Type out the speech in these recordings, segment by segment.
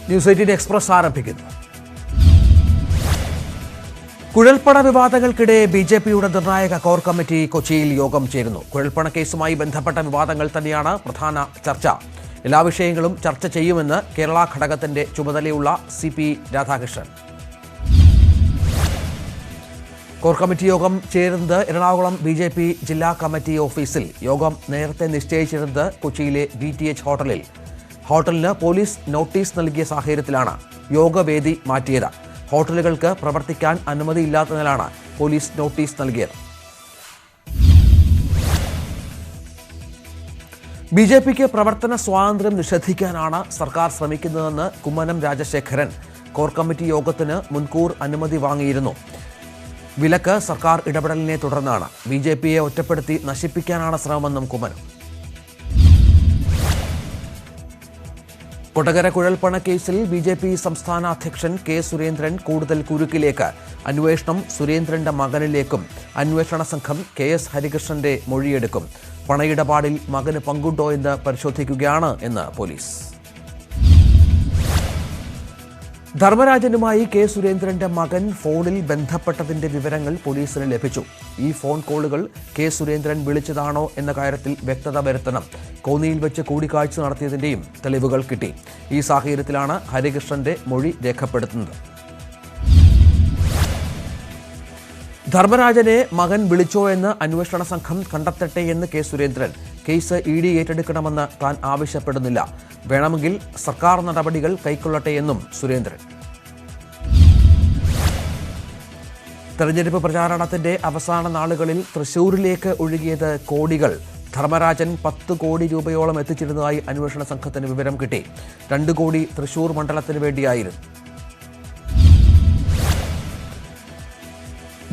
News 18 express ആരംഭിക്കുന്നു. കുഴൽപ്പണ വിവാദങ്ങൾക്കിടെ ബിജെപിയുടെ നിർണായക കോർ കമ്മിറ്റി കൊച്ചിയിൽ യോഗം ചേരുന്നു. കുഴൽപ്പണ കേസുമായി ബന്ധപ്പെട്ട വിവാദങ്ങൾ തന്നെയാണ് പ്രധാന ചർച്ച. എല്ലാ വിഷയങ്ങളും ചർച്ച ചെയ്യുമെന്ന് കേരള ഘടകത്തിന്റെ ചുമതലയുള്ള CP രാധാകൃഷ്ണൻ. കോർ കമ്മിറ്റി യോഗം ചേരുന്നത് എറണാകുളം BJP ജില്ലാ കമ്മിറ്റി ഓഫീസിൽ. യോഗം നേരത്തെ നിശ്ചയിച്ചിരുന്നത് കൊച്ചിയിലെ BTH ഹോട്ടലിന് പോലീസ് നോട്ടീസ് നൽകിയ സാഹചര്യത്തിലാണ് യോഗവേദി മാറ്റിയത്. ഹോട്ടലുകൾക്ക് പ്രവർത്തിക്കാൻ അനുമതിയില്ലാത്തതിനാലാണ് പോലീസ് നോട്ടീസ് നൽകിയത്. BJPക്ക് പ്രവർത്തന സ്വാതന്ത്ര്യം നിഷേധിക്കാനാണ് സർക്കാർ ശ്രമിക്കുന്നതെന്ന് കുമ്മനം രാജശേഖരൻ കോർ കമ്മിറ്റി യോഗത്തിന് മുൻകൂർ അനുമതി വാങ്ങിയിരുന്നു. വിലക്ക് സർക്കാർ ഇടപെടലിനെ തുടർന്നാണ്. BJPയെ ഒറ്റപ്പെടുത്തി നശിപ്പിക്കാനാണ് ശ്രമമെന്നും കുമ്മനം. കൊടകര കുഴൽപ്പണ കേസിൽ BJP സംസ്ഥാന അധ്യക്ഷൻ K. സുരേന്ദ്രൻ കൂടുതൽ കുരുക്കിലേക്ക്. അന്വേഷണം സുരേന്ദ്രന്റെ മകനിലേക്കും. അന്വേഷണ സംഘം KS ഹരികൃഷ്ണന്റെ മൊഴിയെടുക്കും. പണയിടപാടിൽ മകന് പങ്കുണ്ടോ എന്ന് പരിശോധിക്കുകയാണ് എന്ന് പോലീസ്. ധർമ്മരാജനുമായി K. സുരേന്ദ്രന്റെ മകൻ ഫോണിൽ ബന്ധപ്പെട്ടതിന്റെ വിവരങ്ങൾ പോലീസിന് ലഭിച്ചു. ഈ ഫോൺ കോളുകൾ K. സുരേന്ദ്രൻ വിളിച്ചതാണോ എന്ന കാര്യത്തിൽ വ്യക്തത വരുത്തണം. കോന്നിയിൽ വെച്ച് കൂടിക്കാഴ്ച നടത്തിയതിന്റെയും തെളിവുകൾ കിട്ടി. ഈ സാഹചര്യത്തിലാണ് ഹരികൃഷ്ണന്റെ മൊഴി രേഖപ്പെടുത്തുന്നത്. ധർമ്മരാജനെ മകൻ വിളിച്ചോ എന്ന് അന്വേഷണ സംഘം കണ്ടെത്തട്ടെ എന്ന് K. സുരേന്ദ്രൻ. കേസ് ED ഏറ്റെടുക്കണമെന്ന് താൻ ആവശ്യപ്പെടുന്നില്ല. വേണമെങ്കിൽ സർക്കാർ നടപടികൾ കൈക്കൊള്ളട്ടെ എന്നും സുരേന്ദ്രൻ. തെരഞ്ഞെടുപ്പ് പ്രചാരണത്തിന്റെ അവസാന നാളുകളിൽ തൃശൂരിലേക്ക് ഒഴുകിയത് കോടികൾ. ധർമ്മരാജൻ 10 കോടി രൂപയോളം എത്തിച്ചിരുന്നതായി അന്വേഷണ സംഘത്തിന് വിവരം കിട്ടി. 2 കോടി തൃശൂർ മണ്ഡലത്തിന് വേണ്ടിയായിരുന്നു.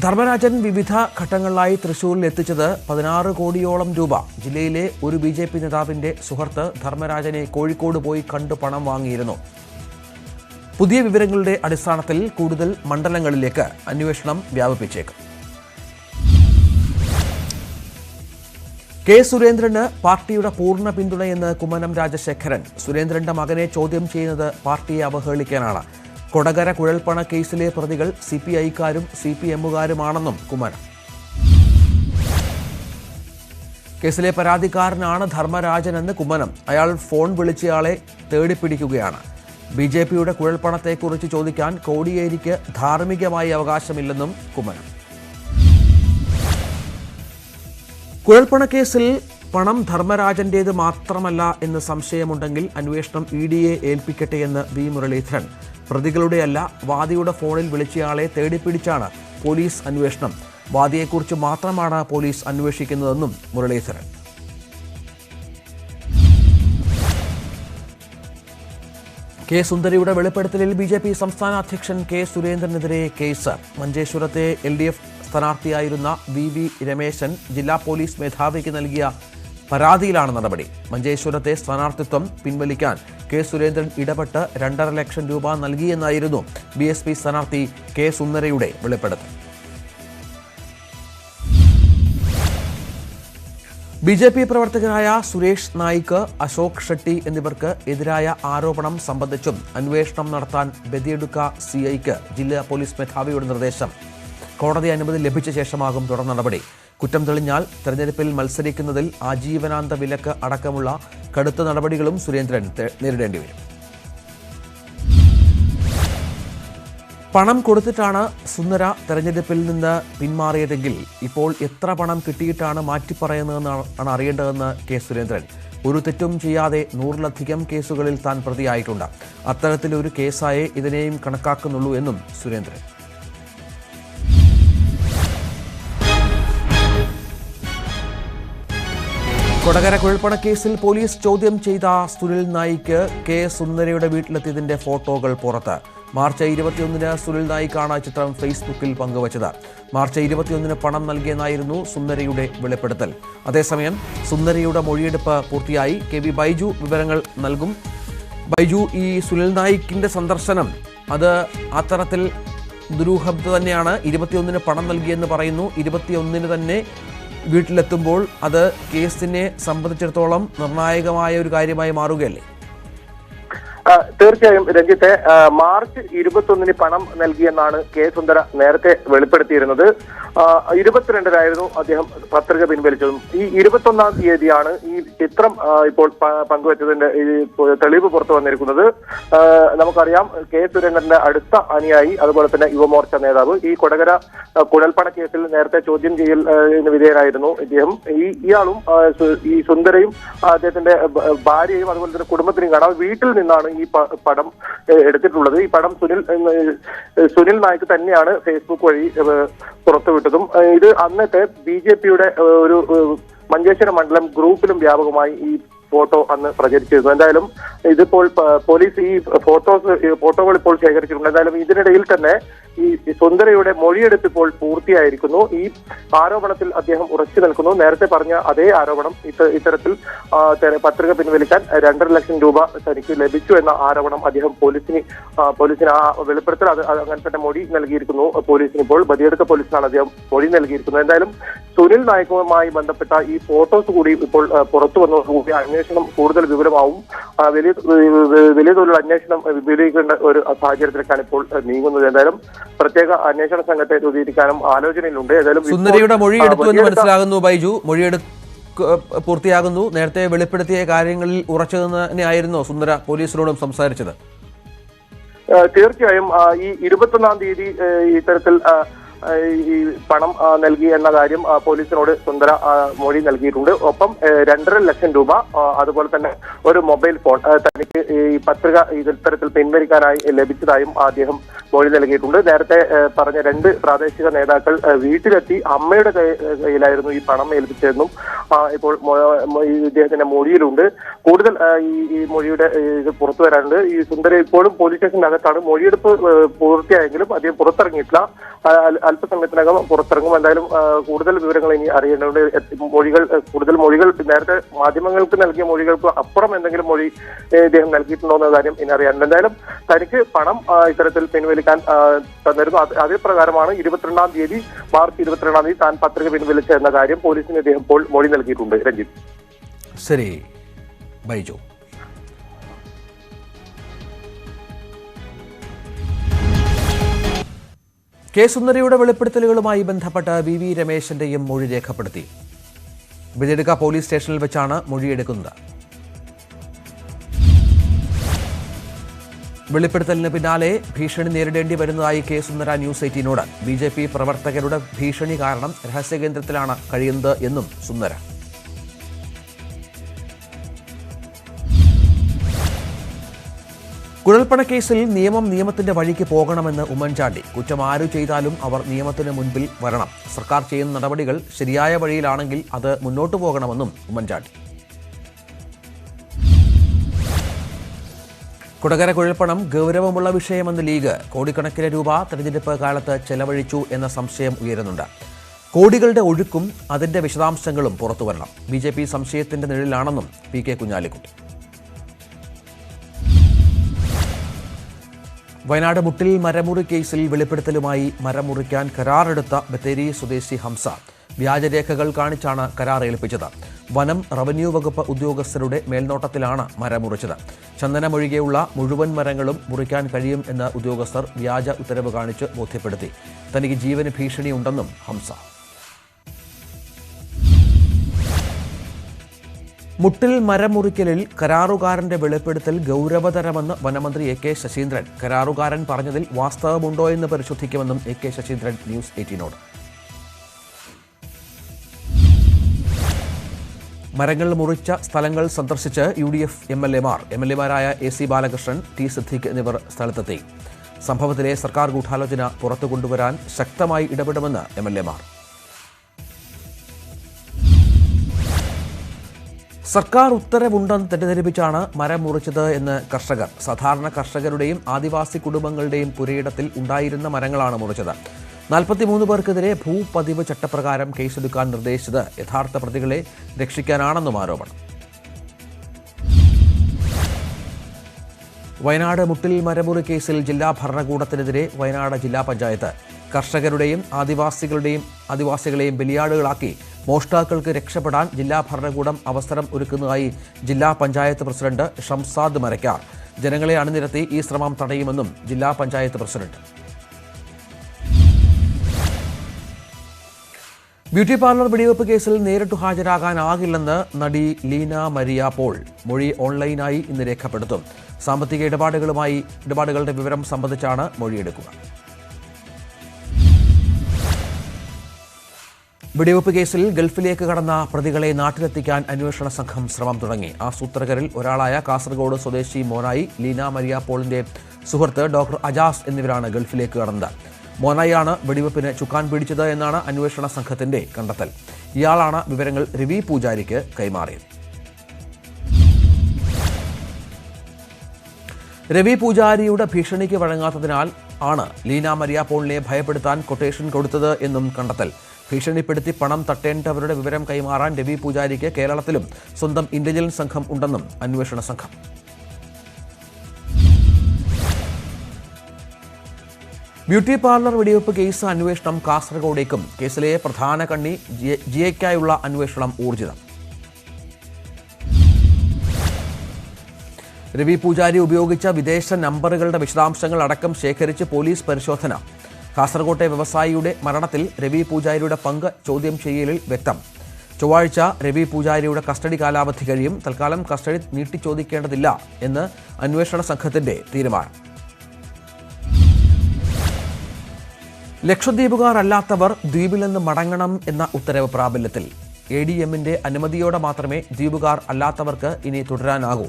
ധർമ്മരാജൻ വിവിധ ഘട്ടങ്ങളിലായി തൃശൂരിൽ എത്തിച്ചത് 16 കോടിയോളം രൂപ. ജില്ലയിലെ ഒരു BJP നേതാവിന്റെ സുഹൃത്ത് ധർമ്മരാജനെ കോഴിക്കോട് പോയി കണ്ടു പണം വാങ്ങിയിരുന്നു. പുതിയ വിവരങ്ങളുടെ അടിസ്ഥാനത്തിൽ കൂടുതൽ മണ്ഡലങ്ങളിലേക്ക് അന്വേഷണം വ്യാപിപ്പിച്ചേക്കും. K. സുരേന്ദ്രന് പാർട്ടിയുടെ പൂർണ്ണ പിന്തുണയെന്ന് കുമ്മനം രാജശേഖരൻ. സുരേന്ദ്രന്റെ മകനെ ചോദ്യം ചെയ്യുന്നത് പാർട്ടിയെ അവഹേളിക്കാനാണ്. കൊടകര കുഴൽപ്പണ കേസിലെ പ്രതികൾ CPIക്കാരും CPMകാരുമാണെന്നും കുമ്മനം. കേസിലെ പരാതിക്കാരനാണ് ധർമ്മരാജനെന്ന് കുമ്മനം. അയാൾ ഫോൺ വിളിച്ചയാളെ തേടിപ്പിടിക്കുകയാണ്. BJPയുടെ കുഴൽപ്പണത്തെക്കുറിച്ച് ചോദിക്കാൻ കോടിയേരിക്ക് ധാർമ്മികമായി അവകാശമില്ലെന്നും കുമ്മനം. കുഴൽപ്പണ കേസിൽ പണം ധർമ്മരാജന്റേത് മാത്രമല്ല എന്ന് സംശയമുണ്ടെങ്കിൽ അന്വേഷണം EDയെ ഏൽപ്പിക്കട്ടെ എന്ന് V. മുരളീധരൻ. പ്രതികളുടെയല്ല, വാദിയുടെ ഫോണിൽ വിളിച്ചയാളെ തേടിപ്പിടിച്ചാണ് പോലീസ് അന്വേഷണം. വാദിയെക്കുറിച്ച് മാത്രമാണ് പോലീസ് അന്വേഷിക്കുന്നതെന്നും മുരളീധരൻ. K. സുന്ദരിയുടെ വെളിപ്പെടുത്തലിൽ BJP സംസ്ഥാന അധ്യക്ഷൻ K. സുരേന്ദ്രനെതിരെ കേസ്. മഞ്ചേശ്വരത്തെ LDF സ്ഥാനാർത്ഥിയായിരുന്ന VV രമേശൻ ജില്ലാ പോലീസ് മേധാവിക്ക് നൽകിയ പരാതിയിലാണ് നടപടി. മഞ്ചേശ്വരത്തെ സ്ഥാനാർത്ഥിത്വം പിൻവലിക്കാൻ K. സുരേന്ദ്രൻ ഇടപെട്ട് 2.5 ലക്ഷം രൂപ നൽകിയെന്നായിരുന്നു BSP സ്ഥാനാർത്ഥി K. സുന്ദരയുടെ വെളിപ്പെടുത്തൽ. BJP പ്രവർത്തകരായ സുരേഷ് നായിക്ക്, അശോക് ഷെട്ടി എന്നിവർക്ക് എതിരായ ആരോപണം സംബന്ധിച്ചും അന്വേഷണം നടത്താൻ ബദിയടുക്ക CIക്ക് ജില്ലാ പോലീസ് മേധാവിയുടെ നിർദ്ദേശം. കോടതി അനുമതി ലഭിച്ച ശേഷമാകും തുടർ നടപടി. കുറ്റം തെളിഞ്ഞാൽ തെരഞ്ഞെടുപ്പിൽ മത്സരിക്കുന്നതിൽ ആജീവനാന്ത വിലക്ക് അടക്കമുള്ള കടുത്ത നടപടികളും സുരേന്ദ്രൻ നേരിടേണ്ടി വരും. പണം കൊടുത്തിട്ടാണ് സുന്ദര തെരഞ്ഞെടുപ്പിൽ നിന്ന് പിന്മാറിയതെങ്കിൽ ഇപ്പോൾ എത്ര പണം കിട്ടിയിട്ടാണ് മാറ്റിപ്പറയുന്നതെന്നാണ് അറിയേണ്ടതെന്ന് K. സുരേന്ദ്രൻ. ഒരു തെറ്റും ചെയ്യാതെ 100-ലധികം കേസുകളിൽ താൻ പ്രതിയായിട്ടുണ്ട്. അത്തരത്തിലൊരു കേസായേ ഇതിനെയും കണക്കാക്കുന്നുള്ളൂ എന്നും സുരേന്ദ്രൻ. കൊടകര കുഴൽപ്പണ കേസിൽ പോലീസ് ചോദ്യം ചെയ്ത സുനിൽ നായിക്ക് K. സുന്ദരയുടെ വീട്ടിലെത്തിയതിന്റെ ഫോട്ടോകൾ പുറത്ത്. മാർച്ച് 21-ന് സുനിൽ നായിക്കാണ് ചിത്രം ഫേസ്ബുക്കിൽ പങ്കുവച്ചത്. മാർച്ച് 21-ന് പണം നൽകിയെന്നായിരുന്നു സുന്ദരയുടെ വെളിപ്പെടുത്തൽ. അതേസമയം സുന്ദരയുടെ മൊഴിയെടുപ്പ് പൂർത്തിയായി. KV ബൈജു വിവരങ്ങൾ നൽകും. ബൈജു, ഈ സുനിൽ നായിക്കിന്റെ സന്ദർശനം അത് അത്തരത്തിൽ ദുരൂഹത തന്നെയാണ്. 21-ന് പണം നൽകിയെന്ന് പറയുന്നു. 21-ന് തന്നെ വീട്ടിലെത്തുമ്പോൾ അത് കേസിനെ സംബന്ധിച്ചിടത്തോളം നിർണായകമായ ഒരു കാര്യമായി മാറുകയല്ലേ? തീർച്ചയായും രഞ്ജിത്തെ, മാർച്ച് 21 പണം നൽകിയെന്നാണ് കെ സുന്ദര നേരത്തെ വെളിപ്പെടുത്തിയിരുന്നത്. 22-നായിരുന്നു അദ്ദേഹം പത്രിക പിൻവലിച്ചതും. ഈ 21-ാം തീയതിയാണ് ഈ ചിത്രം ഇപ്പോൾ പങ്കുവച്ചതിന്റെ തെളിവ് പുറത്തു വന്നിരിക്കുന്നത്. നമുക്കറിയാം, കെ സുരേന്ദ്രന്റെ അടുത്ത അനുയായി, അതുപോലെ തന്നെ യുവമോർച്ച നേതാവ്, ഈ കൊടകര കുഴൽപ്പണ കേസിൽ നേരത്തെ ചോദ്യം ചെയ്യൽ വിധേയനായിരുന്നു ഇദ്ദേഹം. ഇയാളും ഈ സുന്ദരയും അദ്ദേഹത്തിന്റെ ഭാര്യയും അതുപോലെ തന്നെ കുടുംബത്തിനും കാണാം വീട്ടിൽ നിന്നാണ് ഈ പടം എടുത്തിട്ടുള്ളത്. ഈ പടം സുനിൽ നായിക്ക് തന്നെയാണ് ഫേസ്ബുക്ക് വഴി പുറത്തുവിട്ടതും. ഇത് അന്നത്തെ BJPയുടെ ഒരു മഞ്ചേശ്വരം മണ്ഡലം ഗ്രൂപ്പിലും വ്യാപകമായി ഈ ഫോട്ടോ അന്ന് പ്രചരിച്ചിരുന്നു. എന്തായാലും ഇതിപ്പോൾ പോലീസ് ഈ ഫോട്ടോകൾ ഇപ്പോൾ ശേഖരിച്ചിട്ടുണ്ട്. എന്തായാലും ഇതിനിടയിൽ തന്നെ ഈ സുന്ദരയുടെ മൊഴിയെടുപ്പ് ഇപ്പോൾ പൂർത്തിയായിരിക്കുന്നു. ഈ ആരോപണത്തിൽ അദ്ദേഹം ഉറച്ചു നിൽക്കുന്നു. നേരത്തെ പറഞ്ഞ അതേ ആരോപണം, ഇത്തരത്തിൽ പത്രിക പിൻവലിക്കാൻ 2.5 ലക്ഷം രൂപ തനിക്ക് ലഭിച്ചു എന്ന ആരോപണം അദ്ദേഹം പോലീസിന് ആ വെളിപ്പെടുത്തൽ അങ്ങനെ തന്നെ മൊഴി നൽകിയിരിക്കുന്നു. പോലീസിന് ഇപ്പോൾ ബദിയടുക്ക പോലീസിനാണ് അദ്ദേഹം മൊഴി നൽകിയിരിക്കുന്നത്. എന്തായാലും സുനിൽ നായിക്കുമായി ബന്ധപ്പെട്ട ഈ ഫോട്ടോസ് കൂടി ഇപ്പോൾ പുറത്തു വന്നതോടുകൂടി അന്വേഷണം കൂടുതൽ വിപുലമാവും. വലിയ തോതിലുള്ള അന്വേഷണം വിപുലീകരിക്കേണ്ട ഒരു സാഹചര്യത്തിലേക്കാണ് ഇപ്പോൾ നീങ്ങുന്നത്. എന്തായാലും പ്രത്യേക അന്വേഷണ സംഘത്തെ രൂപീകരിക്കാനും ആലോചനയിലുണ്ട്. ഏതായാലും സുന്ദരയുടെ മൊഴിയെടുത്തു എന്ന് മനസ്സിലാകുന്നു ബൈജു. പൂർത്തിയാകുന്നു. നേരത്തെ വെളിപ്പെടുത്തിയ കാര്യങ്ങളിൽ ഉറച്ചു തന്നെയായിരുന്നു സുന്ദര പോലീസിനോടും സംസാരിച്ചത്. തീർച്ചയായും ഈ 21-ാം തീയതി ഇത്തരത്തിൽ ഈ പണം നൽകി എന്ന കാര്യം പോലീസിനോട് സുന്ദര മൊഴി നൽകിയിട്ടുണ്ട്. ഒപ്പം 2.5 ലക്ഷം രൂപ, അതുപോലെ തന്നെ ഒരു മൊബൈൽ ഫോൺ തനിക്ക് ഈ പത്രിക ഇത്തരത്തിൽ പിൻവലിക്കാനായി ലഭിച്ചതായും അദ്ദേഹം മൊഴി നൽകിയിട്ടുണ്ട്. നേരത്തെ പറഞ്ഞ 2 പ്രാദേശിക നേതാക്കൾ വീട്ടിലെത്തി അമ്മയുടെ കയ്യിലായിരുന്നു ഈ പണം ഏൽപ്പിച്ചതെന്നും ഇപ്പോൾ ഇദ്ദേഹത്തിന്റെ മൊഴിയിലുണ്ട്. കൂടുതൽ ഈ മൊഴിയുടെ ഇത് പുറത്തു വരാനുണ്ട്. ഈ സുന്ദര ഇപ്പോഴും പോലീസ് സ്റ്റേഷനകത്താണ്. മൊഴിയെടുപ്പ് പൂർത്തിയായെങ്കിലും അദ്ദേഹം പുറത്തിറങ്ങിയിട്ടില്ല. അല്പസമയത്തിനകം പുറത്തിറങ്ങും. എന്തായാലും കൂടുതൽ വിവരങ്ങൾ ഇനി അറിയേണ്ടതുണ്ട്. കൂടുതൽ മൊഴികൾ നേരത്തെ മാധ്യമങ്ങൾക്ക് നൽകിയ മൊഴികൾക്ക് അപ്പുറം എന്തെങ്കിലും മൊഴി ഇദ്ദേഹം നൽകിയിട്ടുണ്ടോ എന്ന കാര്യം ഇനി അറിയാനുണ്ട്. എന്തായാലും തനിക്ക് പണം ഇത്തരത്തിൽ പിൻവലിക്കാൻ തന്നിരുന്നു. അതേ പ്രകാരമാണ് 22-ാം തീയതി മാർച്ച് 22-ാം തീയതി താൻ പത്രിക പിൻവലിച്ച എന്ന കാര്യം പോലീസിന് ഇദ്ദേഹം ഇപ്പോൾ മൊഴി നൽകിയിട്ടുണ്ട്. രഞ്ജിത്ത്. ശരി ബൈജു. കെ സുന്ദരയുടെ വെളിപ്പെടുത്തലുകളുമായി ബന്ധപ്പെട്ട് VV രമേശന്റെയും മൊഴി രേഖപ്പെടുത്തി. ബദിയടുക്ക പോലീസ് സ്റ്റേഷനിൽ വെച്ചാണ് മൊഴിയെടുക്കുന്നത്. വെളിപ്പെടുത്തലിന് പിന്നാലെ ഭീഷണി നേരിടേണ്ടി വരുന്നതായി കെ സുന്ദര ന്യൂസ് 18നോട്. BJP പ്രവർത്തകരുടെ ഭീഷണി കാരണം രഹസ്യകേന്ദ്രത്തിലാണ് കഴിയുന്നത് എന്നും സുന്ദര. കുഴൽപ്പണക്കേസിൽ നിയമത്തിന്റെ വഴിക്ക് പോകണമെന്ന് ഉമ്മൻചാണ്ടി. കുറ്റം ആരു ചെയ്താലും അവർ നിയമത്തിന് മുൻപിൽ വരണം. സർക്കാർ ചെയ്യുന്ന നടപടികൾ ശരിയായ വഴിയിലാണെങ്കിൽ അത് മുന്നോട്ടു പോകണമെന്നും ഉമ്മൻചാണ്ടി. കൊടകര കുഴൽപ്പണം ഗൗരവമുള്ള വിഷയമെന്ന് ലീഗ്. കോടിക്കണക്കിന് രൂപ തെരഞ്ഞെടുപ്പ് കാലത്ത് ചെലവഴിച്ചു എന്ന സംശയം ഉയരുന്നുണ്ട്. കോടികളുടെ ഒഴുക്കും അതിന്റെ വിശദാംശങ്ങളും പുറത്തുവരണം. BJP സംശയത്തിന്റെ നിഴലിലാണെന്നും PK കുഞ്ഞാലിക്കുട്ടി. വയനാട് മുട്ടിൽ മരമുറി കേസിൽ വെളിപ്പെടുത്തലുമായി മരം മുറിക്കാൻ കരാറെടുത്ത ബത്തേരി സ്വദേശി ഹംസ വ്യാജരേഖകൾ കാണിച്ചാണ് കരാർ ഏൽപ്പിച്ചത്. വനം റവന്യൂ വകുപ്പ് ഉദ്യോഗസ്ഥരുടെ മേൽനോട്ടത്തിലാണ് മരം മുറിച്ചത്. ചന്ദനമൊഴികെയുള്ള മുഴുവൻ മരങ്ങളും മുറിക്കാൻ കഴിയും എന്ന് ഉദ്യോഗസ്ഥർ വ്യാജ ഉത്തരവ് കാണിച്ച് ബോധ്യപ്പെടുത്തി. തനിക്ക് ജീവന് ഭീഷണിയുണ്ടെന്നും ഹംസ. മുട്ടിൽ മരം മുറിക്കലിൽ കരാറുകാരന്റെ വെളിപ്പെടുത്തൽ ഗൗരവതരമെന്ന് വനമന്ത്രി AK ശശീന്ദ്രൻ. കരാറുകാരൻ പറഞ്ഞതിൽ വാസ്തവമുണ്ടോ എന്ന് പരിശോധിക്കുമെന്നും AK ശശീന്ദ്രൻ ന്യൂസ് 18നോട്. മരങ്ങൾ മുറിച്ച സ്ഥലങ്ങൾ സന്ദർശിച്ച് UDF MLAമാരായ AC Balakrishnan, T Siddique എന്നിവർ സ്ഥലത്തെത്തി. സംഭവത്തിലെ സർക്കാർ ഗൂഢാലോചന പുറത്തു കൊണ്ടുവരാൻ ശക്തമായി ഇടപെടുമെന്ന് MLAമാർ. സർക്കാർ ഉത്തരവുണ്ടെന്ന് തെറ്റിദ്ധരിപ്പിച്ചാണ് മരം മുറിച്ചത് എന്ന് കർഷകർ. സാധാരണ കർഷകരുടെയും ആദിവാസി കുടുംബങ്ങളുടെയും പുരയിടത്തിൽ ഉണ്ടായിരുന്ന മരങ്ങളാണ് മുറിച്ചത്. 43 പേർക്കെതിരെ ഭൂപതിവ് ചട്ടപ്രകാരം കേസെടുക്കാൻ നിർദ്ദേശിച്ചത് യഥാർത്ഥ പ്രതികളെ രക്ഷിക്കാനാണെന്നും ആരോപണം. വയനാട് മുട്ടിൽ മരമുറി കേസിൽ ജില്ലാ ഭരണകൂടത്തിനെതിരെ വയനാട് ജില്ലാ പഞ്ചായത്ത്. കർഷകരുടെയും ആദിവാസികളെയും ബലിയാടുകളാക്കി മോഷ്ടാക്കൾക്ക് രക്ഷപ്പെടാൻ ജില്ലാ ഭരണകൂടം അവസരം ഒരുക്കുന്നതായി ജില്ലാ പഞ്ചായത്ത് പ്രസിഡന്റ് ഷംസാദ് മരക്കാർ. ജനങ്ങളെ അണിനിരത്തി ഈ ശ്രമം തടയുമെന്നും ജില്ലാ പഞ്ചായത്ത് പ്രസിഡന്റ്. ബ്യൂട്ടി പാർലർ വെടിവെപ്പ് കേസിൽ നേരിട്ട് ഹാജരാകാനാകില്ലെന്ന് നടി ലീന മരിയ പോൾ മൊഴി ഓൺലൈനായി ഇന്ന് രേഖപ്പെടുത്തും. സാമ്പത്തിക ഇടപാടുകളുടെ വിവരം സംബന്ധിച്ചാണ് മൊഴിയെടുക്കുക. വെടിവെപ്പ് കേസിൽ ഗൾഫിലേക്ക് കടന്ന പ്രതികളെ നാട്ടിലെത്തിക്കാൻ അന്വേഷണ സംഘം ശ്രമം തുടങ്ങി. ആസൂത്രകരിൽ ഒരാളായ കാസർഗോഡ് സ്വദേശി മോനായി, ലീന മരിയ പോളിന്റെ സുഹൃത്ത് ഡോക്ടർ അജാസ് എന്നിവരാണ് ഗൾഫിലേക്ക് കടന്നത്. മോനായിയാണ് വെടിവെപ്പിന് ചുക്കാൻ പിടിച്ചത് എന്നാണ് അന്വേഷണ സംഘത്തിന്റെ കണ്ടെത്തൽ. ഇയാളാണ് വിവരങ്ങൾ രവി പൂജാരിക്ക് കൈമാറിയത്. രവി പൂജാരിയുടെ ഭീഷണിക്ക് വഴങ്ങാത്തതിനാൽ ആണ് ലീന മരിയ പോളിനെ ഭയപ്പെടുത്താൻ കൊട്ടേഷൻ കൊടുത്തത് എന്നും കണ്ടെത്തൽ. ഭീഷണിപ്പെടുത്തി പണം തട്ടേണ്ടവരുടെ വിവരം കൈമാറാൻ രവി പൂജാരിക്ക് കേരളത്തിലും സ്വന്തം ഇന്റലിജൻസ് സംഘം ഉണ്ടെന്നും അന്വേഷണ സംഘം. ബ്യൂട്ടി പാർലർ വെടിവെപ്പ് കേസ് അന്വേഷണം കാസർഗോഡേക്കും. കേസിലെ പ്രധാന കണ്ണി ജിയയ്ക്കായുള്ള അന്വേഷണം ഊർജിതം. രവി പൂജാരി ഉപയോഗിച്ച വിദേശ നമ്പറുകളുടെ വിശദാംശങ്ങൾ അടക്കം ശേഖരിച്ച് പോലീസ് പരിശോധന. കാസർകോട്ടെ വ്യവസായിയുടെ മരണത്തിൽ രവി പൂജാരിയുടെ പങ്ക് ചോദ്യം ചെയ്യലിൽ വ്യക്തം. ചൊവ്വാഴ്ച രവി പൂജാരിയുടെ കസ്റ്റഡി കാലാവധി കഴിയും. തൽക്കാലം കസ്റ്റഡി നീട്ടിച്ചോദിക്കേണ്ടതില്ല എന്ന് അന്വേഷണ സംഘത്തിന്റെ തീരുമാനം. ലക്ഷദ്വീപുകാർ അല്ലാത്തവർ ദ്വീപിൽ നിന്ന് മടങ്ങണം എന്ന ഉത്തരവ് പ്രാബല്യത്തിൽ. ADMന്റെ അനുമതിയോടെ മാത്രമേ ദ്വീപുകാർ അല്ലാത്തവർക്ക് ഇനി തുടരാനാകൂ.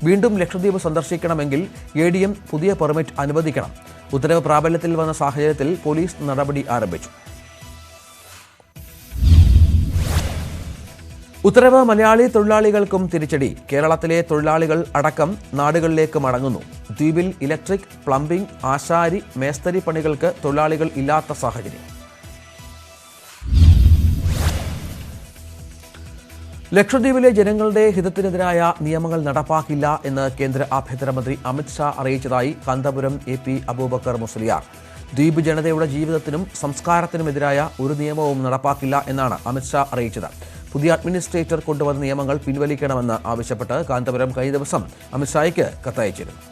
വീണ്ടും ലക്ഷദ്വീപ് സന്ദർശിക്കണമെങ്കിൽ ADM പുതിയ പെർമിറ്റ് അനുവദിക്കണം. ഉത്തരവ് പ്രാബല്യത്തിൽ വന്ന സാഹചര്യത്തിൽ പോലീസ് നടപടി ആരംഭിച്ചു. ഉത്തരവ് മലയാളി തൊഴിലാളികൾക്കും തിരിച്ചടി. കേരളത്തിലെ തൊഴിലാളികൾ അടക്കം നാടുകളിലേക്ക് മടങ്ങുന്നു. ദ്വീപിൽ ഇലക്ട്രിക്, പ്ലംബിംഗ്, ആശാരി, മേസ്തരി പണികൾക്ക് തൊഴിലാളികൾ ഇല്ലാത്ത സാഹചര്യം. ലക്ഷദ്വീപിലെ ജനങ്ങളുടെ ഹിതത്തിനെതിരായ നിയമങ്ങൾ നടപ്പാക്കില്ല എന്ന് കേന്ദ്ര ആഭ്യന്തരമന്ത്രി അമിത് ഷാ അറിയിച്ചതായി കാന്തപുരം AP അബൂബക്കർ മുസ്ലിയാർ. ദ്വീപ് ജനതയുടെ ജീവിതത്തിനും സംസ്കാരത്തിനുമെതിരായ ഒരു നിയമവും നടപ്പാക്കില്ല എന്നാണ് അമിത് ഷാ അറിയിച്ചത്. പുതിയ അഡ്മിനിസ്ട്രേറ്റർ കൊണ്ടുവന്ന നിയമങ്ങൾ പിൻവലിക്കണമെന്ന് ആവശ്യപ്പെട്ട് കാന്തപുരം കഴിഞ്ഞ ദിവസം അമിത് ഷായ്ക്ക് കത്തയച്ചിരുന്നു.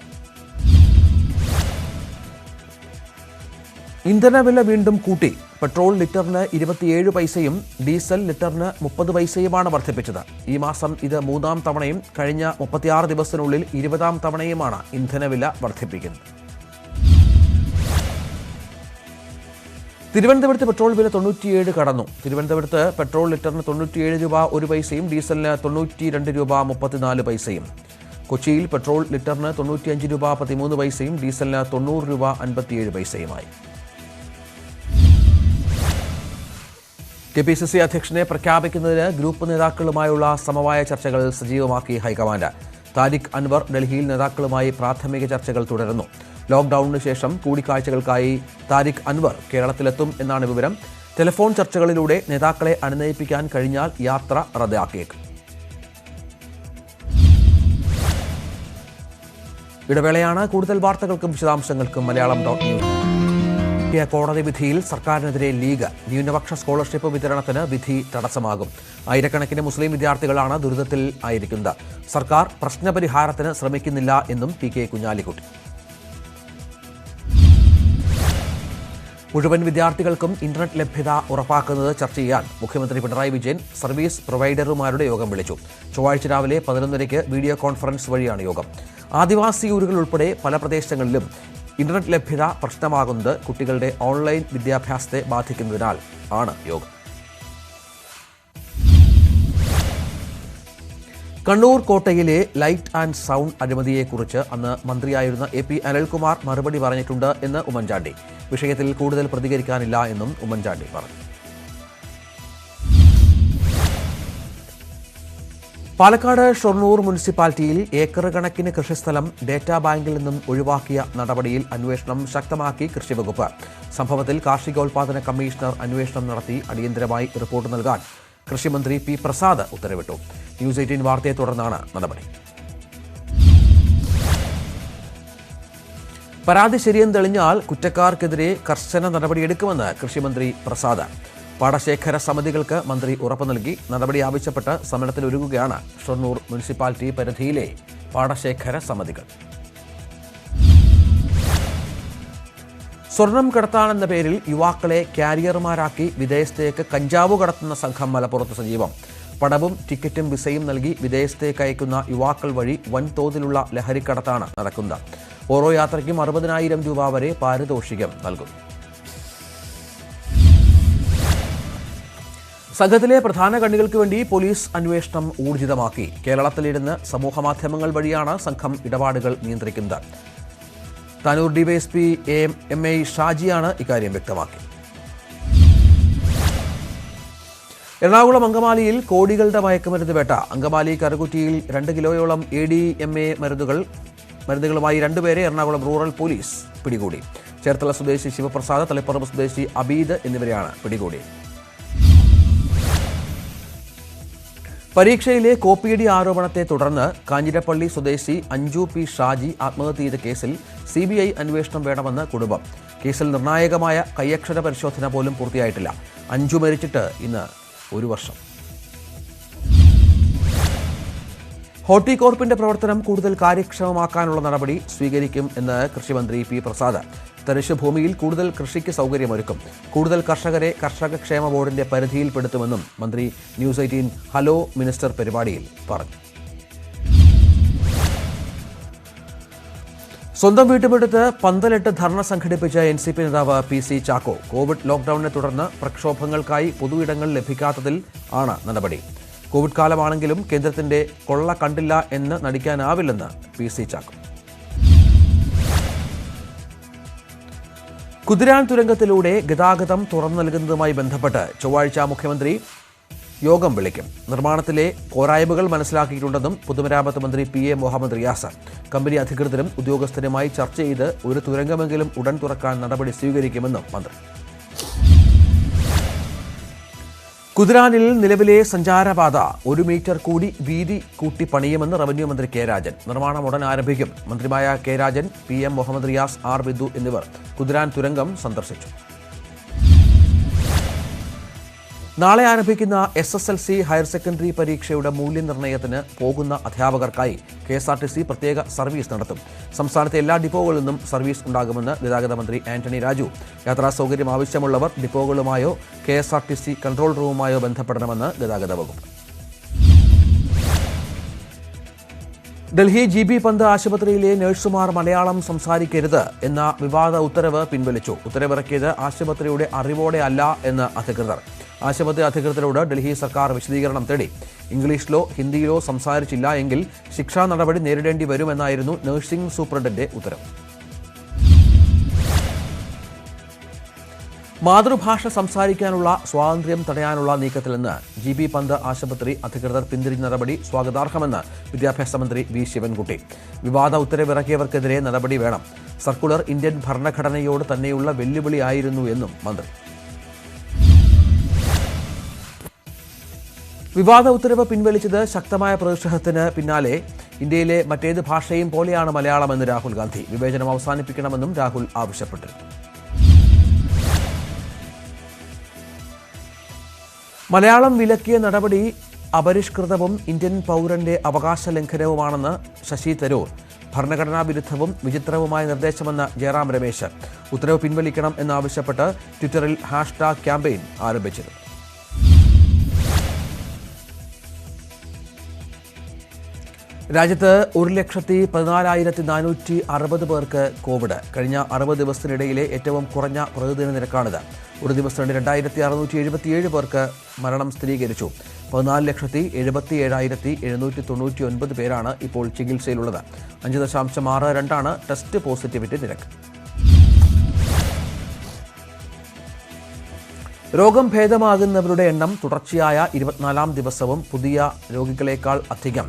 ഇന്ധനവില വീണ്ടും കൂട്ടി. പെട്രോൾ ലിറ്ററിന് 27 പൈസയും ഡീസൽ ലിറ്ററിന് 30 പൈസയുമാണ് വർദ്ധിപ്പിച്ചത്. ഈ മാസം ഇത് 3-ാം തവണയും കഴിഞ്ഞ 36 ദിവസത്തിനുള്ളിൽ 20-ാം തവണയുമാണ് ഇന്ധനവില വർദ്ധിപ്പിക്കുന്നത്. തിരുവനന്തപുരത്ത് പെട്രോൾ വില 97 കടന്നു. തിരുവനന്തപുരത്ത് പെട്രോൾ ലിറ്ററിന് 97 രൂപ 1 പൈസയും ഡീസലിന് 92 രൂപ 34 പൈസയും. കൊച്ചിയിൽ പെട്രോൾ ലിറ്ററിന് 95 രൂപ 13 പൈസയും ഡീസലിന് 90 രൂപ 57 പൈസയുമായി. KPCC അധ്യക്ഷനെ പ്രഖ്യാപിക്കുന്നതിന് ഗ്രൂപ്പ് നേതാക്കളുമായുള്ള സമവായ ചർച്ചകൾ സജീവമാക്കി ഹൈക്കമാൻഡ്. താരിഖ് അൻവർ ഡൽഹിയിൽ നേതാക്കളുമായി പ്രാഥമിക ചർച്ചകൾ തുടരുന്നു. ലോക്ക്ഡൌണിന് ശേഷം കൂടിക്കാഴ്ചകൾക്കായി താരിഖ് അൻവർ കേരളത്തിലെത്തും എന്നാണ് വിവരം. ടെലിഫോൺ ചർച്ചകളിലൂടെ നേതാക്കളെ അനുനയിപ്പിക്കാൻ കഴിഞ്ഞാൽ യാത്ര റദ്ദാക്കിയേക്കും. ഇടവേളയാണ്. കൂടുതൽ വാർത്തകൾക്കും വിശദാംശങ്ങൾക്കും മലയാളം.ന്യൂസ്. കോടതി വിധിയിൽ സർക്കാരിനെതിരെ ലീഗ്. ന്യൂനപക്ഷ സ്കോളർഷിപ്പ് വിതരണത്തിന് വിധി തടസ്സമാകും. ആയിരക്കണക്കിന് മുസ്ലിം വിദ്യാർത്ഥികളാണ് ദുരിതത്തിൽ ആയിരിക്കുന്നത്. സർക്കാർ പ്രശ്നപരിഹാരത്തിന് ശ്രമിക്കുന്നില്ല എന്നും PK കുഞ്ഞാലിക്കുട്ടി. മുഴുവൻ വിദ്യാർത്ഥികൾക്കും ഇന്റർനെറ്റ് ലഭ്യത ഉറപ്പാക്കുന്നത് ചർച്ച ചെയ്യാൻ മുഖ്യമന്ത്രി പിണറായി വിജയൻ സർവീസ് പ്രൊവൈഡർമാരുടെ യോഗം വിളിച്ചു. ചൊവ്വാഴ്ച രാവിലെ 11:30 വീഡിയോ കോൺഫറൻസ് വഴിയാണ് യോഗം. ആദിവാസി ഊരുകൾ ഉൾപ്പെടെ പല പ്രദേശങ്ങളിലും ഇന്റർനെറ്റ് ലഭ്യത പ്രശ്നമാകുന്നത് കുട്ടികളുടെ ഓൺലൈൻ വിദ്യാഭ്യാസത്തെ ബാധിക്കുന്നതിനാൽ ആണ് യോഗം. കണ്ണൂർ കോട്ടയിലെ ലൈറ്റ് ആൻഡ് സൗണ്ട് അഴിമതിയെക്കുറിച്ച് അന്ന് മന്ത്രിയായിരുന്ന AP അനിൽകുമാർ മറുപടി പറഞ്ഞിട്ടുണ്ട് എന്ന് ഉമ്മൻചാണ്ടി. വിഷയത്തിൽ കൂടുതൽ പ്രതികരിക്കാനില്ല എന്നും ഉമ്മൻചാണ്ടി പറഞ്ഞു. പാലക്കാട് ഷൊർണൂർ മുനിസിപ്പാലിറ്റിയിൽ ഏക്കർ കണക്കിന് കൃഷിസ്ഥലം ഡേറ്റാ ബാങ്കിൽ നിന്നും ഒഴിവാക്കിയ നടപടിയിൽ അന്വേഷണം ശക്തമാക്കി കൃഷിവകുപ്പ്. സംഭവത്തിൽ കാർഷികോൽപാദന കമ്മീഷണർ അന്വേഷണം നടത്തി അടിയന്തരമായി റിപ്പോർട്ട് നൽകാൻ കൃഷിമന്ത്രി P. പ്രസാദ് ഉത്തരവിട്ടു. ന്യൂസ് 18 വാർത്തയെ തുടർന്നാണ് നടപടി. പരാതി ശരിയെന്ന് തെളിഞ്ഞാൽ കുറ്റക്കാർക്കെതിരെ കർശന നടപടിയെടുക്കുമെന്ന് കൃഷിമന്ത്രി പ്രസാദ്. പാടശേഖര സമിതികൾക്ക് മന്ത്രി ഉറപ്പ് നൽകി. നടപടി ആവശ്യപ്പെട്ട് സമരത്തിലൊരുങ്ങുകയാണ് ഷൊർണൂർ മുനിസിപ്പാലിറ്റി പരിധിയിലെ പാടശേഖര സമിതികൾ. സ്വർണം കടത്താനെന്ന പേരിൽ യുവാക്കളെ കാരിയർമാരാക്കി വിദേശത്തേക്ക് കഞ്ചാവ് കടത്തുന്ന സംഘം മലപ്പുറത്ത് സജീവം. പണവും ടിക്കറ്റും വിസയും നൽകി വിദേശത്തേക്ക് അയക്കുന്ന യുവാക്കൾ വഴി വൻതോതിലുള്ള ലഹരിക്കടത്താണ് നടക്കുന്നത്. ഓരോ യാത്രയ്ക്കും 60,000 രൂപ വരെ പാരിതോഷികം നൽകും. സംഘത്തിലെ പ്രധാന കണ്ണികൾക്ക് വേണ്ടി പോലീസ് അന്വേഷണം ഊർജിതമാക്കി. കേരളത്തിലിരുന്ന് സമൂഹമാധ്യമങ്ങൾ വഴിയാണ് സംഘം ഇടപാടുകൾ നിയന്ത്രിക്കുന്നത്. Tanur DYSP M I. ഷാജിയാണ് ഇക്കാര്യം വ്യക്തമാക്കി. എറണാകുളം അങ്കമാലിയിൽ കോടികളുടെ മയക്കുമരുന്ന് വേട്ട. അങ്കമാലി കറുകുറ്റിയിൽ 2 കിലോയോളം ADMA മരുന്നുകളുമായി 2 പേരെ എറണാകുളം റൂറൽ പോലീസ് പിടികൂടി. ചേർത്തല സ്വദേശി ശിവപ്രസാദ്, തളിപ്പറമ്പ് സ്വദേശി അബീദ് എന്നിവരെയാണ് പിടികൂടിയത്. പരീക്ഷയിലെ കോപ്പിയടി ആരോപണത്തെ തുടർന്ന് കാഞ്ഞിരപ്പള്ളി സ്വദേശി അഞ്ജു പി ഷാജി ആത്മഹത്യ ചെയ്ത കേസിൽ CBI അന്വേഷണം വേണമെന്ന് കുടുംബം. കേസിൽ നിർണായകമായ കൈയക്ഷര പരിശോധന പോലും പൂർത്തിയായിട്ടില്ല. അഞ്ജു മരിച്ചിട്ട് ഇന്ന് 1 വർഷം. ഹോർട്ടികോർപ്പിന്റെ പ്രവർത്തനം കൂടുതൽ കാര്യക്ഷമമാക്കാനുള്ള നടപടി സ്വീകരിക്കും എന്ന് കൃഷിമന്ത്രി P. പ്രസാദ്. തരിശ് ഭൂമിയിൽ കൂടുതൽ കൃഷിക്ക് സൗകര്യമൊരുക്കും. കൂടുതൽ കർഷകരെ കർഷകക്ഷേമ ബോർഡിന്റെ പരിധിയിൽപ്പെടുത്തുമെന്നും മന്ത്രി ന്യൂസ് 18 ഹലോ മിനിസ്റ്റർ പരിപാടിയിൽ പറഞ്ഞു. സ്വന്തം വീട്ടുമുറ്റത്ത് പന്തലിട്ട് ധർണ സംഘടിപ്പിച്ച NCP നേതാവ് PC ചാക്കോ. കോവിഡ് ലോക്ഡൌണിനെ തുടർന്ന് പ്രക്ഷോഭങ്ങൾക്കായി പൊതുയിടങ്ങൾ ലഭിക്കാത്തതിൽ ആണ് നടപടി. കോവിഡ് കാലമാണെങ്കിലും കേന്ദ്രത്തിന്റെ കൊള്ള കണ്ടില്ല എന്ന് നടിക്കാനാവില്ലെന്ന് PC ചാക്കോ. കുതിരാൻ തുരങ്കത്തിലൂടെ ഗതാഗതം തുറന്നു നൽകുന്നതുമായി ബന്ധപ്പെട്ട് ചൊവ്വാഴ്ച മുഖ്യമന്ത്രി യോഗം വിളിക്കും. നിർമ്മാണത്തിലെ പോരായ്മകൾ മനസ്സിലാക്കിയിട്ടുണ്ടെന്നും പൊതുമരാമത്ത് മന്ത്രി PA മുഹമ്മദ് റിയാസ് കമ്പനി അധികൃതരും ഉദ്യോഗസ്ഥരുമായി ചർച്ച ചെയ്ത് ഒരു തുരങ്കമെങ്കിലും ഉടൻ തുറക്കാൻ നടപടി സ്വീകരിക്കുമെന്നും മന്ത്രി. കുതിരാനിൽ നിലവിലെ സഞ്ചാരപാത 1 മീറ്റർ കൂടി വീതി കൂട്ടി പണിയുമെന്ന് റവന്യൂ മന്ത്രി K. രാജൻ. നിർമ്മാണം ഉടൻ ആരംഭിക്കും. മന്ത്രിമായ K. Rajan, PM Muhammad Riyas, R. Bindu എന്നിവർ കുതിരാൻ തുരങ്കം സന്ദർശിച്ചു. നാളെ ആരംഭിക്കുന്ന SSLC ഹയർ സെക്കൻഡറി പരീക്ഷയുടെ മൂല്യനിർണ്ണയത്തിന് പോകുന്ന അധ്യാപകർക്കായി KSRTC പ്രത്യേക സർവീസ് നടത്തും. സംസ്ഥാനത്തെ എല്ലാ ഡിപ്പോകളിൽ നിന്നും സർവീസ് ഉണ്ടാകുമെന്ന് ഗതാഗത മന്ത്രി ആന്റണി രാജു. യാത്രാ സൗകര്യം ആവശ്യമുള്ളവർ ഡിപ്പോകളുമായോ KSRTC കൺട്രോൾ റൂമുമായോ ബന്ധപ്പെടണമെന്ന് ഗതാഗത വകുപ്പ്. ഡൽഹി GB പന്ത് ആശുപത്രിയിലെ നഴ്സുമാർ മലയാളം സംസാരിക്കരുത് എന്ന വിവാദ ഉത്തരവ് പിൻവലിച്ചു. ഉത്തരവിറക്കിയത് ആശുപത്രിയുടെ അറിവോടെ അല്ല എന്ന് അധികൃതർ. ആശുപത്രി അധികൃതരോട് ഡൽഹി സർക്കാർ വിശദീകരണം തേടി. ഇംഗ്ലീഷിലോ ഹിന്ദിയിലോ സംസാരിച്ചില്ല എങ്കിൽ ശിക്ഷാ നടപടി നേരിടേണ്ടി വരുമെന്നായിരുന്നു നഴ്സിംഗ് സൂപ്രണ്ടിന്റെ ഉത്തരവ്. മാതൃഭാഷ സംസാരിക്കാനുള്ള സ്വാതന്ത്ര്യം തടയാനുള്ള നീക്കത്തിൽ നിന്ന് GB പന്ത് ആശുപത്രി അധികൃതർ പിന്തിരിഞ്ഞ നടപടി സ്വാഗതാർഹമെന്ന് വിദ്യാഭ്യാസ മന്ത്രി V. ശിവൻകുട്ടി. വിവാദ ഉത്തരവിറക്കിയവർക്കെതിരെ നടപടി വേണം. സർക്കുലർ ഇന്ത്യൻ ഭരണഘടനയോട് തന്നെയുള്ള വെല്ലുവിളിയായിരുന്നു എന്നും മന്ത്രി. വിവാദ ഉത്തരവ് പിൻവലിച്ചത് ശക്തമായ പ്രതിഷേധത്തിന് പിന്നാലെ ഇന്ത്യയിലെ മറ്റേത് ഭാഷയും പോലെയാണ് മലയാളമെന്ന് രാഹുൽ ഗാന്ധി. വിവേചനം അവസാനിപ്പിക്കണമെന്നും രാഹുൽ ആവശ്യപ്പെട്ടിരുന്നു. മലയാളം വിലക്കിയ നടപടി അപരിഷ്കൃതവും ഇന്ത്യൻ പൗരന്റെ അവകാശ ലംഘനവുമാണെന്ന് ശശി തരൂർ. ഭരണഘടനാ വിരുദ്ധവും വിചിത്രവുമായ നിർദ്ദേശമെന്ന് ജയറാം രമേശ്. ഉത്തരവ് പിൻവലിക്കണം എന്നാവശ്യപ്പെട്ട് ട്വിറ്ററിൽ #ക്യാമ്പയിൻ ആരംഭിച്ചിരുന്നു. രാജ്യത്ത് 1,14,460 പേർക്ക് കോവിഡ്. കഴിഞ്ഞ 60 ദിവസത്തിനിടയിലെ ഏറ്റവും കുറഞ്ഞ പ്രതിദിന നിരക്കാണിത്. ഒരു ദിവസത്തിനിടെ 2,677 പേർക്ക് മരണം സ്ഥിരീകരിച്ചു. 14,77,799 പേരാണ് ഇപ്പോൾ ചികിത്സയിലുള്ളത്. 5.62 ടെസ്റ്റ് പോസിറ്റിവിറ്റി നിരക്ക്. രോഗം ഭേദമാകുന്നവരുടെ എണ്ണം തുടർച്ചയായ 24-ാം ദിവസവും പുതിയ രോഗികളേക്കാൾ അധികം.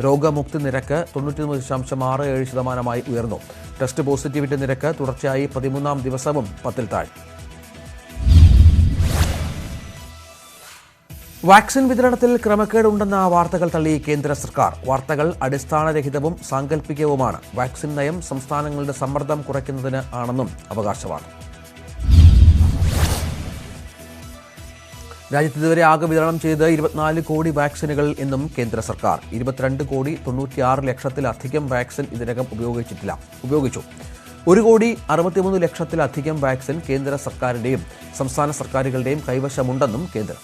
രോഗമുക്തി നിരക്ക് 99.67% ഉയർന്നു. ടെസ്റ്റ് പോസിറ്റിവിറ്റി നിരക്ക് തുടർച്ചയായി 13-ാം ദിവസവും 10-ൽ താഴെ. വാക്സിൻ വിതരണത്തിൽ ക്രമക്കേടുണ്ടെന്ന വാർത്തകൾ തള്ളി കേന്ദ്ര സർക്കാർ. വാർത്തകൾ അടിസ്ഥാനരഹിതവും സാങ്കല്പികവുമാണ്. വാക്സിൻ നയം സംസ്ഥാനങ്ങളുടെ സമ്മർദ്ദം കുറയ്ക്കുന്നതിന് ആണെന്നും അവകാശവാദം. രാജ്യത്ത് ഇതുവരെ ആകെ വിതരണം ചെയ്ത് 24 കോടി വാക്സിനുകൾ എന്നും കേന്ദ്ര സർക്കാർ. 22,96,00,000-ലധികം വാക്സിൻ ഇതിനകം ഉപയോഗിച്ചു. 1,63,00,000 വാക്സിൻ കേന്ദ്ര സർക്കാരിന്റെയും സംസ്ഥാന സർക്കാരുകളുടെയും കൈവശമുണ്ടെന്നും കേന്ദ്രം.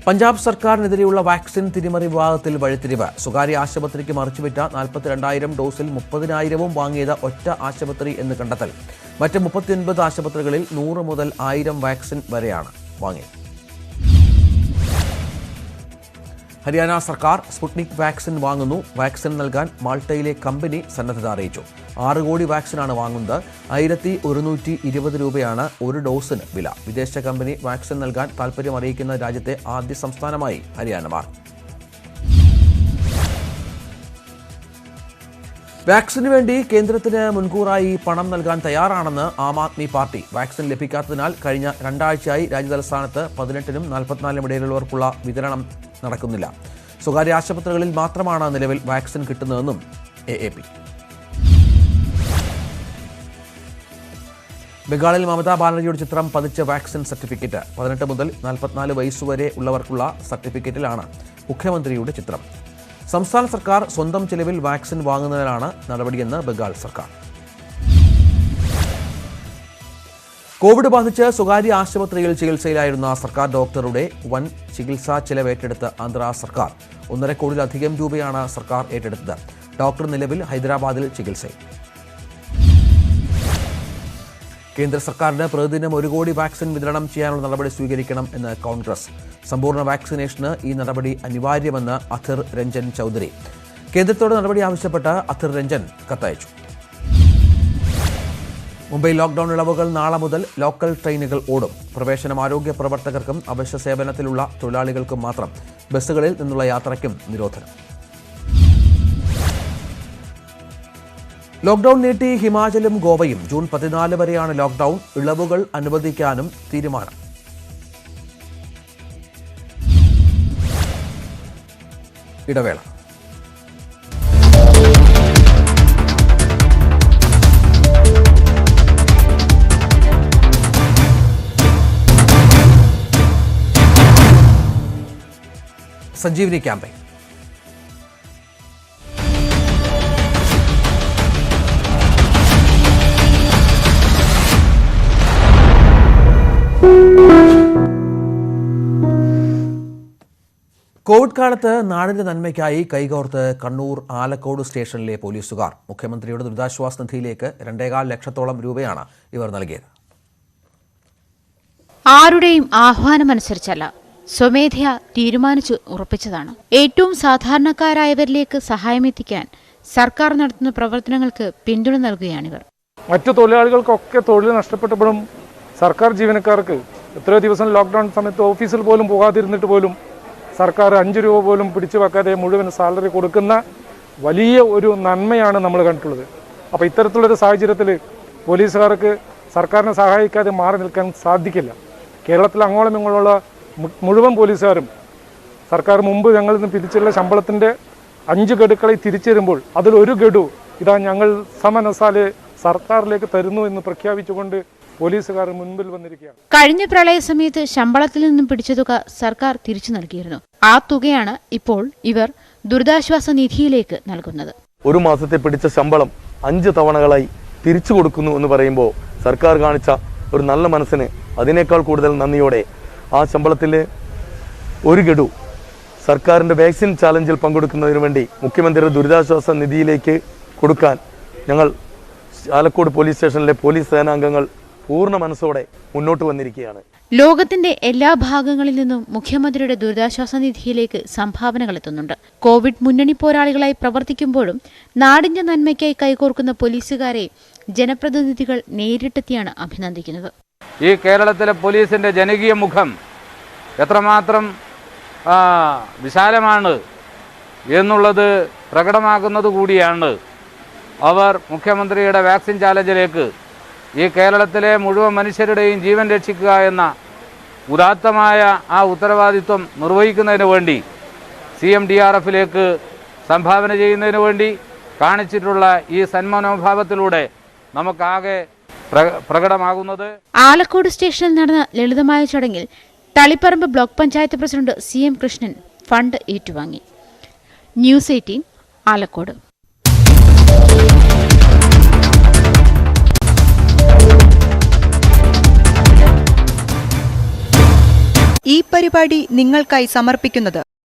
പഞ്ചാബ് സർക്കാരിനെതിരെയുള്ള വാക്സിൻ തിരിമറി വിവാദത്തിൽ വഴിത്തിരിവ്. സ്വകാര്യ ആശുപത്രിക്ക് മറിച്ചുവിറ്റ 42,000 ഡോസിൽ 30,000 വാങ്ങിയത് ഒറ്റ ആശുപത്രി എന്ന് കണ്ടെത്തൽ. മറ്റ് 39 ആശുപത്രികളിൽ 100 മുതൽ 1000 വാക്സിൻ വരെയാണ് വാങ്ങിയത്. ഹരിയാന സർക്കാർ സ്പുട്നിക് വാക്സിൻ വാങ്ങുന്നു. വാക്സിൻ നൽകാൻ മാൾട്ടയിലെ കമ്പനി സന്നദ്ധത അറിയിച്ചു. 6 കോടി വാക്സിനാണ് വാങ്ങുന്നത്. 1,120 രൂപയാണ് ഒരു ഡോസിന് വില. വിദേശ കമ്പനി വാക്സിൻ നൽകാൻ താൽപര്യം അറിയിക്കുന്ന രാജ്യത്തെ ആദ്യ സംസ്ഥാനമായി ഹരിയാന മാറി. വാക്സിന് വേണ്ടി കേന്ദ്രത്തിന് മുൻകൂറായി പണം നൽകാൻ തയ്യാറാണെന്ന് ആം ആദ്മി പാർട്ടി. വാക്സിൻ ലഭിക്കാത്തതിനാൽ കഴിഞ്ഞ 2 ആഴ്ചയായി രാജ്യതലസ്ഥാനത്ത് 18-നും 44-നും ഇടയിലുള്ളവർക്കുള്ള വിതരണം നടക്കുന്നില്ല. സ്വകാര്യ ആശുപത്രികളിൽ മാത്രമാണ് നിലവിൽ വാക്സിൻ കിട്ടുന്നതെന്നും AAP. ബംഗാളിൽ മമതാ ബാനർജിയുടെ ചിത്രം പതിച്ച വാക്സിൻ സർട്ടിഫിക്കറ്റ്. 18 മുതൽ 44 വയസ്സുവരെ ഉള്ളവർക്കുള്ള സർട്ടിഫിക്കറ്റിലാണ് മുഖ്യമന്ത്രിയുടെ ചിത്രം. സംസ്ഥാന സർക്കാർ സ്വന്തം ചെലവിൽ വാക്സിൻ വാങ്ങുന്നതിനാണ് നടപടിയെന്ന് ബംഗാൾ സർക്കാർ. കോവിഡ് ബാധിച്ച് സ്വകാര്യ ആശുപത്രിയിൽ ചികിത്സയിലായിരുന്ന സർക്കാർ ഡോക്ടറുടെ വൻ ചികിത്സാ ചെലവേറ്റെടുത്ത ആന്ധ്ര സർക്കാർ. 1.5 കോടിയിലധികം രൂപയാണ് സർക്കാർ ഏറ്റെടുത്തത്. ഡോക്ടർ നിലവിൽ ഹൈദരാബാദിൽ ചികിത്സയിൽ. കേന്ദ്ര സർക്കാരിന് പ്രതിദിനം 1 കോടി വാക്സിൻ വിതരണം ചെയ്യാനുള്ള നടപടി സ്വീകരിക്കണം എന്ന് കോൺഗ്രസ്. സമ്പൂർണ്ണ വാക്സിനേഷന് ഈ നടപടി അനിവാര്യമെന്ന് അധിർ രഞ്ജൻ ചൌധരി. കേന്ദ്രത്തോട് നടപടി ആവശ്യപ്പെട്ട് അധിർ രഞ്ജൻ കത്തയച്ചു. മുംബൈ ലോക്ഡൌൺ ഇളവുകൾ നാളെ മുതൽ ലോക്കൽ ട്രെയിനുകൾ ഓടും. പ്രവേശനം ആരോഗ്യ പ്രവർത്തകർക്കും അവശ്യ സേവനത്തിലുള്ള തൊഴിലാളികൾക്കും മാത്രം. ബസ്സുകളിൽ നിന്നുള്ള യാത്രയ്ക്കും നിരോധനം. ലോക്ഡൌൺ നീട്ടി ഹിമാചലും ഗോവയും. ജൂൺ 14 വരെയാണ് ലോക്ഡൌൺ. ഇളവുകൾ അനുവദിക്കാനും തീരുമാനം. ഇടവേള. സഞ്ജീവനി ക്യാമ്പയിൻ. കോവിഡ് കാലത്ത് നാടിന്റെ നന്മയ്ക്കായി കൈകോർത്ത് കണ്ണൂർ ആലക്കോട് സ്റ്റേഷനിലെ പോലീസുകാർ. മുഖ്യമന്ത്രിയുടെ ദുരിതാശ്വാസ നിധിയിലേക്ക് 2.25 ലക്ഷത്തോളം രൂപയാണ് ഇവർ നൽകിയത്. ആരുടെയും ആഹ്വാനമനുസരിച്ചല്ല, സ്വമേധയാ തീരുമാനിച്ചു ഉറപ്പിച്ചതാണ്. ഏറ്റവും സാധാരണക്കാരായവരിലേക്ക് സഹായമെത്തിക്കാൻ സർക്കാർ നടത്തുന്ന പ്രവർത്തനങ്ങൾക്ക് പിന്തുണ നൽകുകയാണിവർ. മറ്റു തൊഴിലാളികൾക്കൊക്കെ തൊഴിൽ നഷ്ടപ്പെട്ടപ്പോഴും സർക്കാർ ജീവനക്കാർക്ക് എത്രയോ ദിവസം ലോക്ക്ഡൌൺ സമയത്ത് ഓഫീസിൽ പോലും പോകാതിരുന്നിട്ട് പോലും സർക്കാർ 5 രൂപ പോലും പിടിച്ചു വെക്കാതെ മുഴുവൻ സാലറി കൊടുക്കുന്ന വലിയ ഒരു നന്മയാണ് നമ്മൾ കണ്ടിട്ടുള്ളത്. അപ്പോൾ ഇത്തരത്തിലുള്ളൊരു സാഹചര്യത്തിൽ പോലീസുകാർക്ക് സർക്കാരിനെ സഹായിക്കാതെ മാറി നിൽക്കാൻ സാധിക്കില്ല. കേരളത്തിൽ അങ്ങോളം ഇങ്ങോളമുള്ള മുഴുവൻ പോലീസുകാരും സർക്കാർ മുമ്പ് ഞങ്ങളിൽ നിന്ന് പിരിച്ചുള്ള ശമ്പളത്തിൻ്റെ 5 ഗഡുക്കളെ തിരിച്ചു തരുമ്പോൾ അതിലൊരു ഗഡു ഇതാ ഞങ്ങൾ സമനസാലെ സർക്കാരിലേക്ക് തരുന്നു എന്ന് പ്രഖ്യാപിച്ചുകൊണ്ട് പോലീസുകാർ മുൻപിൽ വന്നിരിക്കുകയാണ്. കഴിഞ്ഞ പ്രളയ സമയത്ത് ശമ്പളത്തിൽ നിന്നും പിടിച്ച തുക സർക്കാർ തിരിച്ചു നൽകിയിരുന്നു. ആ തുകയാണ് ഇപ്പോൾ ഇവർ ദുരിതാശ്വാസ നിധിയിലേക്ക് നൽകുന്നത്. ഒരു മാസത്തെ പിടിച്ച ശമ്പളം 5 തവണകളായി തിരിച്ചു കൊടുക്കുന്നു എന്ന് പറയുമ്പോൾ സർക്കാർ കാണിച്ച ഒരു നല്ല മനസ്സിന് അതിനേക്കാൾ കൂടുതൽ നന്ദിയോടെ ആ ശമ്പളത്തിലെ ഒരു ഗഡു സർക്കാരിൻ്റെ വാക്സിൻ ചാലഞ്ചിൽ പങ്കെടുക്കുന്നതിന് വേണ്ടി മുഖ്യമന്ത്രിയുടെ ദുരിതാശ്വാസ നിധിയിലേക്ക് കൊടുക്കാൻ ഞങ്ങൾ ആലക്കോട് പോലീസ് സ്റ്റേഷനിലെ പോലീസ് സേനാംഗങ്ങൾ പൂർണ്ണ മനസ്സോടെ മുന്നോട്ട് വന്നിരിക്കുകയാണ്. ലോകത്തിന്റെ എല്ലാ ഭാഗങ്ങളിൽ നിന്നും മുഖ്യമന്ത്രിയുടെ ദുരിതാശ്വാസ നിധിയിലേക്ക് സംഭാവനകൾ എത്തുന്നുണ്ട്. കോവിഡ് മുന്നണി പോരാളികളായി പ്രവർത്തിക്കുമ്പോഴും നാടിന്റെ നന്മയ്ക്കായി കൈകോർക്കുന്ന പോലീസുകാരെ ജനപ്രതിനിധികൾ നേരിട്ടെത്തിയാണ് അഭിനന്ദിക്കുന്നത്. ഈ കേരളത്തിലെ പോലീസിന്റെ ജനകീയ മുഖം എത്രമാത്രം വിശാലമാണ് എന്നുള്ളത് പ്രകടമാക്കുന്നത് കൂടിയാണ്. അവർ മുഖ്യമന്ത്രിയുടെ വാക്സിൻ ചാലഞ്ചിലേക്ക് ഈ കേരളത്തിലെ മുഴുവൻ മനുഷ്യരുടെയും ജീവൻ രക്ഷിക്കുക എന്ന ഉദാത്തമായ ആ ഉത്തരവാദിത്വം നിർവഹിക്കുന്നതിന് വേണ്ടി CMDRFിലേക്ക് സംഭാവന ചെയ്യുന്നതിന് വേണ്ടി കാണിച്ചിട്ടുള്ള ഈ സന്മനോഭാവത്തിലൂടെ നമുക്കാകെ പ്രകടമാകുന്നത്. ആലക്കോട് സ്റ്റേഷനിൽ നടന്ന ലളിതമായ ചടങ്ങിൽ Taliparamba block panchayat president CM Krishnan fund ഏറ്റുവാങ്ങി. ന്യൂസ് 18 ആലക്കോട്. ഈ പരിപാടി നിങ്ങൾക്കായി സമർപ്പിക്കുന്നത്